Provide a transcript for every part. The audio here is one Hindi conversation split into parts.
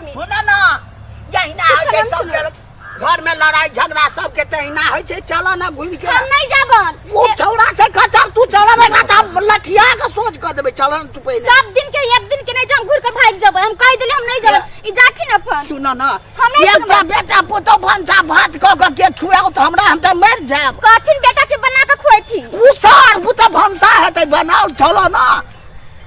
में। सुना ना यही ना है छै सब घर में लड़ाई झगड़ा सब के तहिना है छै। चला ना घूम के हम नहीं जाबन। वो छौड़ा छै खचर तू चला ना हम लठिया के सोच कर देबे। चला ना तू पहले सब दिन के एक दिन के नहीं हम घूर के भाग जाबे। हम कह देले हम नहीं जाबे। ई जाथी न अपन सुना ना हम नहीं एकटा बेटा पुतो भंसा भात क के खुआओ त हमरा हम त मर जाब। कथिन बेटा के बना के खुआई थी उ सार पुतो भंसा हेतै बनाओ। चला ना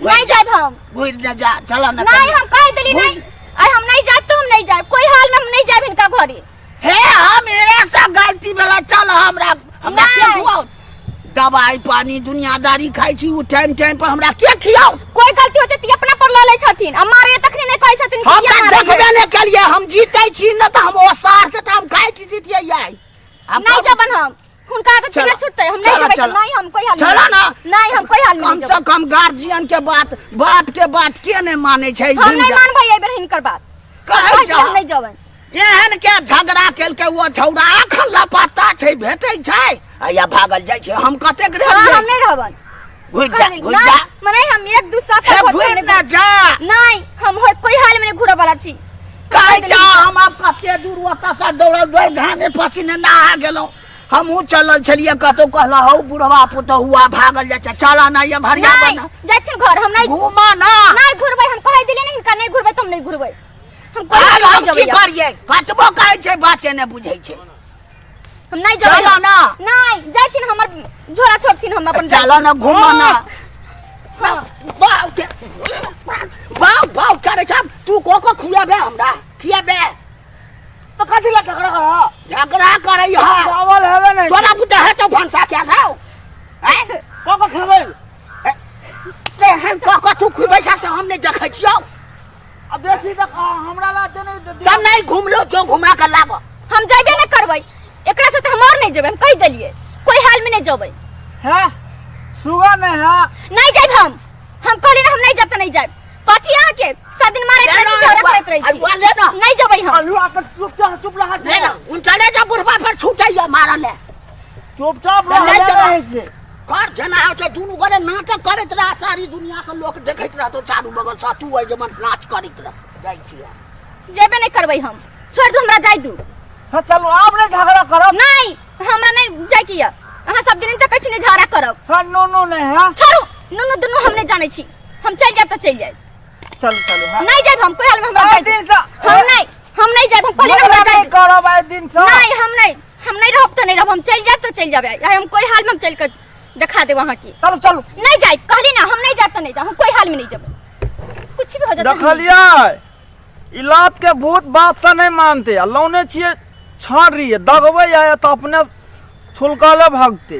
नहीं जाब हम घुर जा चला ना नहीं हम कह देली नहीं। आई हम नहीं जाब तो हम नहीं जाब। कोई हाल में हम नहीं जाब इनका घरे। हे हम ऐसा गलती वाला चल हमरा के खुआओ। दवाई पानी दुनियादारी खाई छी उ टाइम पर हमरा के खियाओ। कोई गलती हो जती अपना पर ल ले छथिन। हमारे तखनी नहीं कहै छथिन कि हम देखबे ले के लिए हम जीतै छी न त हम ओ सार के त हम काट दितियै यार। नहीं जबन हम हुनका तो चला छुटते हम नहीं जबै। नहीं हम कोई हाल चला ना नहीं हम कोई हाल में कम से कम गार्जियन के बाप के बात के नहीं माने छै। हम नहीं मानबै एबेर हिनकर बात। कहै छ हम नहीं जबै। एहन के झगड़ा केल के वो छौड़ा अखन लापता छै भेटै छै या भागल जाय छै। हम कतेक रे हम नहीं रहबन। घुर जा मने हम एक दूसरा हे घुर ना जा। नहीं हम कोई हाल में नहीं घुरे वाला छी। कहै जा हम अब कते दूर ओता से दौड़ घामे पसीने नहा गेलौ। हमहू चलल छलिए कतो कहला हौ बुढ़वा पुतहुआ भागल जाय छै। चला ना ये भरिया बना जाथिन घर हम नहीं घुमा ना नहीं घुरबै। हम कह दिले नहीं इनका नहीं घुरबै तुम नहीं घुरबै। हम कोई हम की करिए कतबो कहै छै बाते ने बुझै छै। हम नहीं जबै। चला ना नहीं जाथिन हमर झोला छोड़थिन हम अपन। चला ना घुमा ना बाऊ करे छ तू को खुआबे हमरा खियाबे तो कथी ला झगड़ा करे ह चावल हेबे नहीं तोरा बुते है तो भंसा क्या खाओ हैं को खेबै। ते हम को तू खुबे से हम नहीं देखै छियौ। अब बेसी तक हमरा ला ते नहीं तब नहीं घुमलो जो घुमा के लाब। हम जाबे नहीं करबै। एकरा से हम और नहीं जेबै। हम कह देलिए कोई हाल में नहीं जेबै। है सुगा नहीं है नहीं जाब हम कहली ना हम नहीं जाब त नहीं जाब। कथी आ के सब दिन मारे झगड़ा करत रही छी। नहीं जेबै हम। अलुआ के चुप रह ले ना उन चले जा बुढ़वा पर छूटैया मारले चुपचाप रह छै। कर जना हो छै दुनु गरे नाटक करत रह। सारी दुनिया के लोग देखैत रहतो चारू बगल से तू ओइ जमन नाच करत रह जाय छिया। जेबे नहीं करबै हम। छोड़ दू हमरा जाय दू। हां चलो आप नहीं झगड़ा करब। नहीं हमरा नहीं जाय किया। अहाँ सब दिन तक कछि नहीं झगड़ा करब। हां नो नहीं है छोड़ू नो दुनु हम नहीं जानै छी। हम चल जाब त चल जाय। चलो हां नहीं जाब हम कोई हाल में हमरा जाय दिन से हम नहीं जाब। हम कहली हमरा जाय करब आइ दिन से नहीं हम नहीं रहब त नहीं रहब। हम चल जाब त चल जाब। हम कोई हाल में हम चल के दिखा दे वहां की। चलो नहीं जाए कहली ना हम नहीं जाब त नहीं जाब। हम कोई हाल में नहीं जाब। कुछ भी हो जाता देखलिए इलाज के भूत बात से नहीं मानते। लौने छिए छाड़ रही है दगबै आया तो अपने छुलकाले भागते।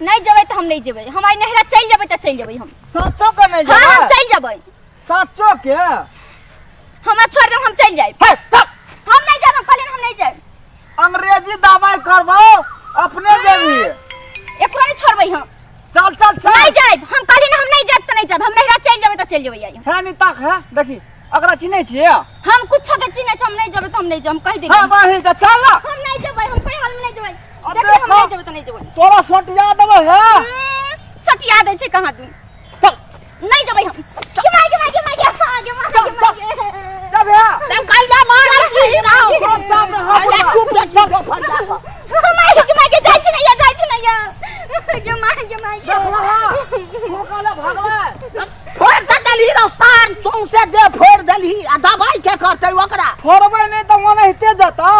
नहीं जबै त हम नहीं जेबै। हम आई नहरा चल जेबै त चल जेबै हम। सच्चो के नहीं हां जाबे हम चल जेबै। सच्चो के हमरा छोड़ दे हम चल जाए। हम नहीं जाब। हम कहली हम नहीं जाए। अंग्रेजी दवाई करबो अपने जेबी एकरो नहीं छोड़बै हम। चल नहीं जाए। हम कहली ना हम नहीं जाब त नहीं जाब। हम नहरा चल जेबै त चल जेबै आई। है नी तक है देखी अगरा चिन्है छिए हम कुछ के चिन्है छी। हम नहीं जेबै त हम नहीं जाब। हम कह देली हां वही त चल हम नहीं जेबै। हम कोई हाल में नहीं जेबै। देखी हम नहीं जेबै त नहीं जेबै। तोरा सटिया देबो है सटिया दे छै कहां तू। चल नहीं जेबै हम। के मार जब है तब कैला मार रही रहो चुप रे चुप फट जा। के जाय छै नहीं जाय छै नहीं के मार ठोकाले भागले फोड़ दली रो सार तुम से दे फोड़ दली आ दवाई के करते ओकरा। फोड़बै नहीं त मने हिते जता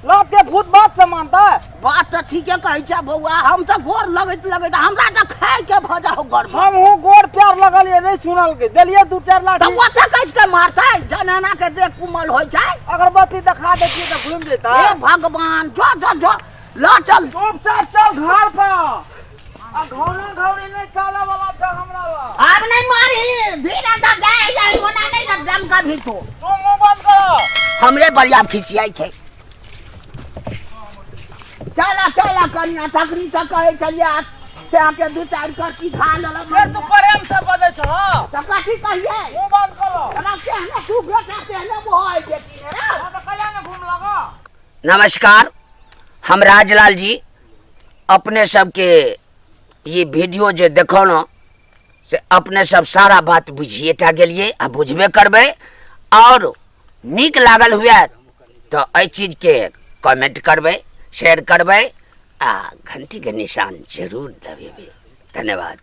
लाते भूत बात से मानता है। बात तो ठीक है कहै छै बौआ। हम तो गोर लगैत हमरा तो खाए के भजा हो गड़। हम हूं गोर प्यार लगलिए नहीं सुनल के देलिए दू चार लाठी। तो ओते कैसे के मारतै जनाना के देख कुमल होय छै। अगरबत्ती दिखा देती तो घूम जेता। हे भगवान जो ला चल चुपचाप चल घर पर आ घौड़ी नहीं चला वाला छ हमरा ला। अब नहीं मारी धीरे से जाए जाए होना नहीं ना दम का भी तो मुंह बंद करो। हमरे बढ़िया खिसियाई थे। चला कनिया तकरी से कहे चलिए से आके दू चार करती खा लेला। ये तू प्रेम से बजे छ त कथी कहिए मुंह बंद करो। ना कहने तू बेटा कहने वो है बेटी ने रे तो कल्या में घूम लगा। नमस्कार हम राजलाल जी अपने सबके ये वीडियो जो देखो न से अपने सब सारा बात बुझिएटा गेलिए आ बुझबे करबे और नीक लागल हुए तो एहि चीज के कमेंट करबै, शेयर करबै आ घंटी के निशान जरूर दबेबै। धन्यवाद।